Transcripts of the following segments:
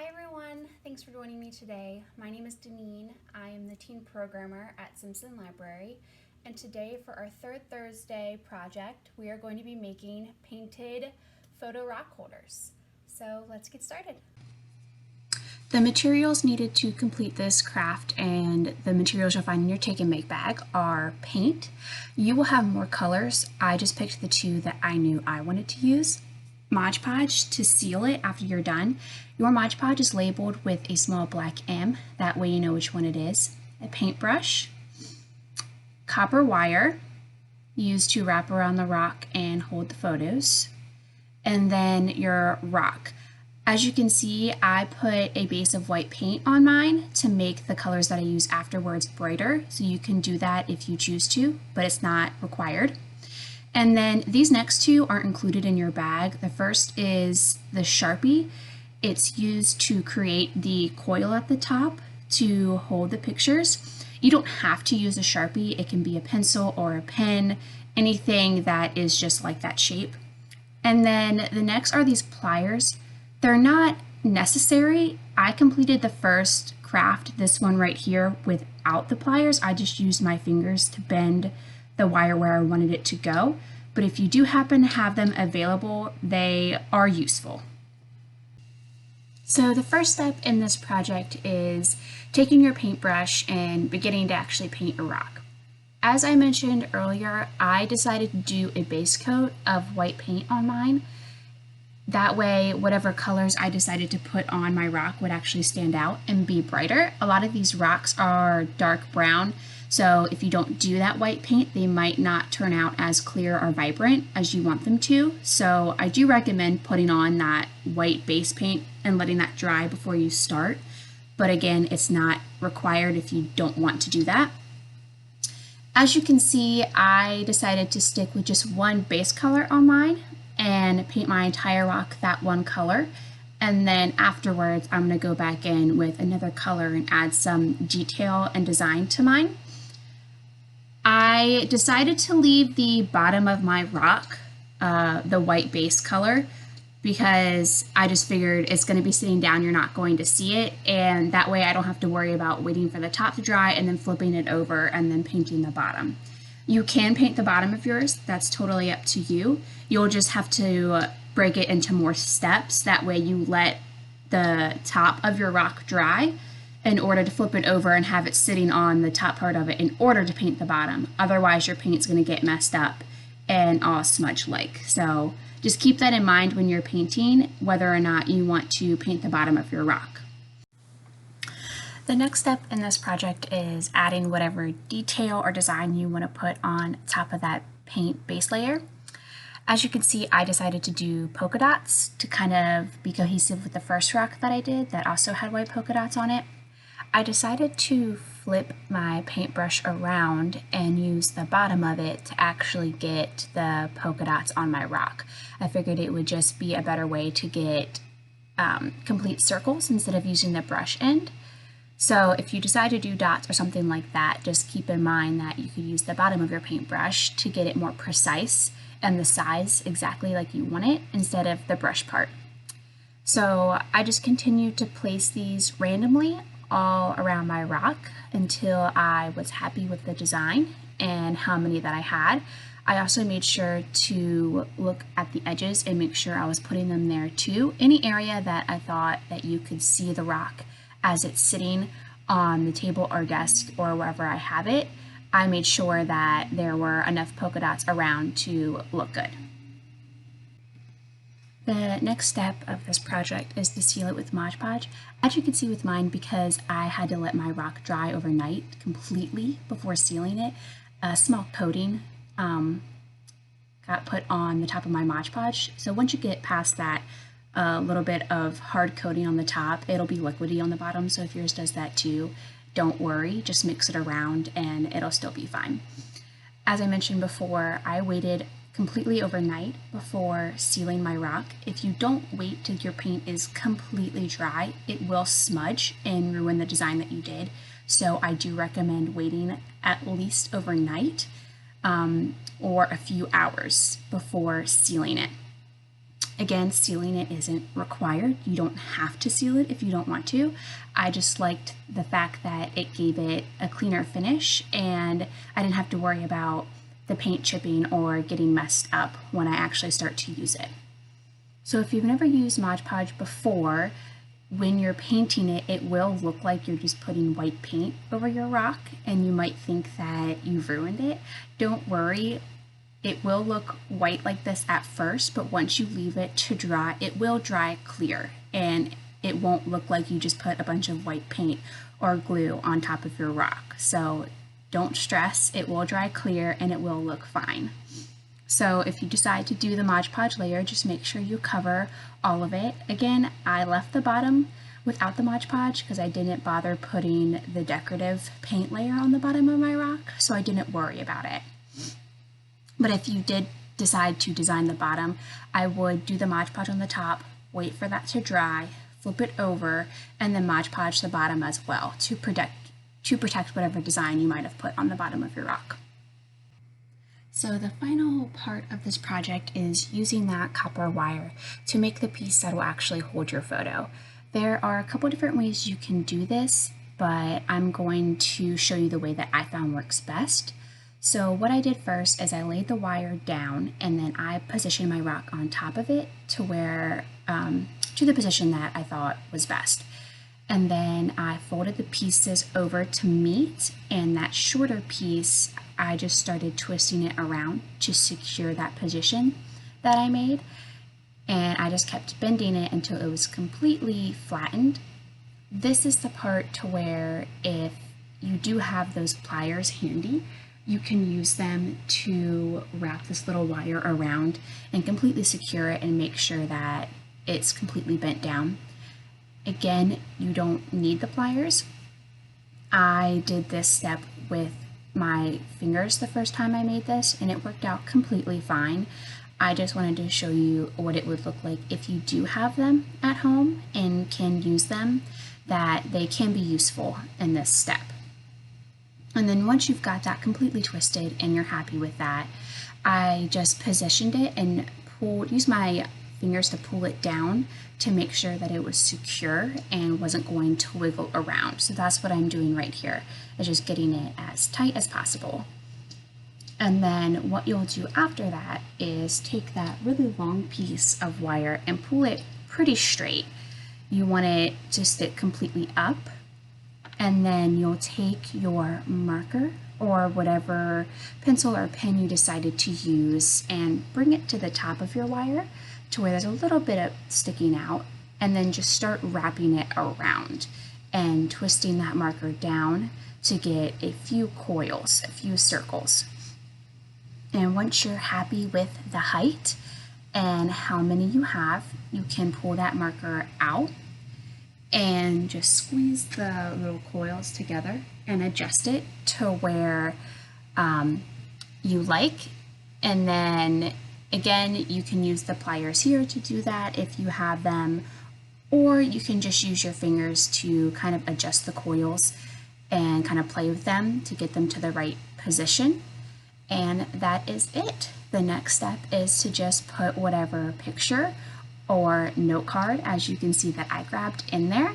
Hi everyone, thanks for joining me today. My name is Deneen. I am the teen programmer at Simpson Library, and today for our third Thursday project, we are going to be making painted photo rock holders. So let's get started. The materials needed to complete this craft and the materials you'll find in your take and make bag are paint. You will have more colors. I just picked the two that I knew I wanted to use. Mod Podge to seal it after you're done. Your Mod Podge is labeled with a small black M, that way you know which one it is. A paintbrush, copper wire used to wrap around the rock and hold the photos, and then your rock. As you can see, I put a base of white paint on mine to make the colors that I use afterwards brighter, so you can do that if you choose to, but it's not required. And then these next two aren't included in your bag. The first is the Sharpie. It's used to create the coil at the top to hold the pictures. You don't have to use a Sharpie. It can be a pencil or a pen, anything that is just like that shape. And then the next are these pliers. They're not necessary. I completed the first craft, this one right here, without the pliers. I just used my fingers to bend the wire where I wanted it to go, but if you do happen to have them available, they are useful. So the first step in this project is taking your paintbrush and beginning to actually paint a rock. As I mentioned earlier, I decided to do a base coat of white paint on mine. That way, whatever colors I decided to put on my rock would actually stand out and be brighter. A lot of these rocks are dark brown, so if you don't do that white paint, they might not turn out as clear or vibrant as you want them to. So I do recommend putting on that white base paint and letting that dry before you start. But again, it's not required if you don't want to do that. As you can see, I decided to stick with just one base color on mine and paint my entire rock that one color. And then afterwards, I'm going to go back in with another color and add some detail and design to mine. I decided to leave the bottom of my rock the white base color because I just figured it's going to be sitting down, you're not going to see it, and that way I don't have to worry about waiting for the top to dry and then flipping it over and then painting the bottom. You can paint the bottom of yours, that's totally up to you. You'll just have to break it into more steps, that way you let the top of your rock dry in order to flip it over and have it sitting on the top part of it in order to paint the bottom. Otherwise your paint's going to get messed up and all smudge-like. So just keep that in mind when you're painting, whether or not you want to paint the bottom of your rock. The next step in this project is adding whatever detail or design you want to put on top of that paint base layer. As you can see, I decided to do polka dots to kind of be cohesive with the first rock that I did that also had white polka dots on it. I decided to flip my paintbrush around and use the bottom of it to actually get the polka dots on my rock. I figured it would just be a better way to get complete circles instead of using the brush end. So if you decide to do dots or something like that, just keep in mind that you could use the bottom of your paintbrush to get it more precise and the size exactly like you want it instead of the brush part. So I just continued to place these randomly all around my rock until I was happy with the design and how many that I had. I also made sure to look at the edges and make sure I was putting them there too. Any area that I thought that you could see the rock as it's sitting on the table or desk or wherever I have it, I made sure that there were enough polka dots around to look good. The next step of this project is to seal it with Mod Podge. As you can see with mine, because I had to let my rock dry overnight completely before sealing it, a small coating got put on the top of my Mod Podge. So once you get past that, a little bit of hard coating on the top, it'll be liquidy on the bottom. So if yours does that too, don't worry, just mix it around and it'll still be fine. As I mentioned before, I waited completely overnight before sealing my rock. If you don't wait till your paint is completely dry, it will smudge and ruin the design that you did. So I do recommend waiting at least overnight or a few hours before sealing it. Again, sealing it isn't required. You don't have to seal it if you don't want to. I just liked the fact that it gave it a cleaner finish and I didn't have to worry about the paint chipping or getting messed up when I actually start to use it. So if you've never used Mod Podge before, when you're painting it, it will look like you're just putting white paint over your rock and you might think that you've ruined it. Don't worry. It will look white like this at first, but once you leave it to dry, it will dry clear and it won't look like you just put a bunch of white paint or glue on top of your rock. So don't stress, it will dry clear and it will look fine. So if you decide to do the Mod Podge layer, just make sure you cover all of it. Again, I left the bottom without the Mod Podge because I didn't bother putting the decorative paint layer on the bottom of my rock, so I didn't worry about it. But if you did decide to design the bottom, I would do the Mod Podge on the top, wait for that to dry, flip it over, and then Mod Podge the bottom as well to protect whatever design you might have put on the bottom of your rock. So the final part of this project is using that copper wire to make the piece that will actually hold your photo. There are a couple different ways you can do this, but I'm going to show you the way that I found works best. So what I did first is I laid the wire down and then I positioned my rock on top of it to where, to the position that I thought was best. And then I folded the pieces over to meet, and that shorter piece, I just started twisting it around to secure that position that I made. And I just kept bending it until it was completely flattened. This is the part to where if you do have those pliers handy, you can use them to wrap this little wire around and completely secure it and make sure that it's completely bent down. Again, you don't need the pliers. I did this step with my fingers the first time I made this and it worked out completely fine. I just wanted to show you what it would look like if you do have them at home and can use them, that they can be useful in this step. And then once you've got that completely twisted and you're happy with that, I just positioned it and used my fingers to pull it down to make sure that it was secure and wasn't going to wiggle around. So that's what I'm doing right here, is just getting it as tight as possible. And then what you'll do after that is take that really long piece of wire and pull it pretty straight. You want it to sit completely up. And then you'll take your marker or whatever pencil or pen you decided to use and bring it to the top of your wire to where there's a little bit of sticking out, and then just start wrapping it around and twisting that marker down to get a few coils, a few circles. And once you're happy with the height and how many you have, you can pull that marker out and just squeeze the little coils together and adjust it to where you like. And then again, you can use the pliers here to do that if you have them, or you can just use your fingers to kind of adjust the coils and kind of play with them to get them to the right position. And that is it. The next step is to just put whatever picture or note card, as you can see that I grabbed in there,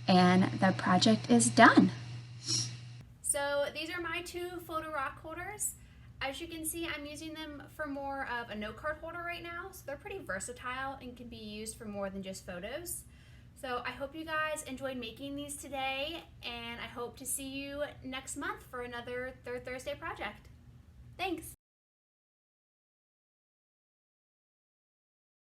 and the project is done. So these are my two photo rock holders. As you can see, I'm using them for more of a note card holder right now, so they're pretty versatile and can be used for more than just photos. So I hope you guys enjoyed making these today, and I hope to see you next month for another Third Thursday project.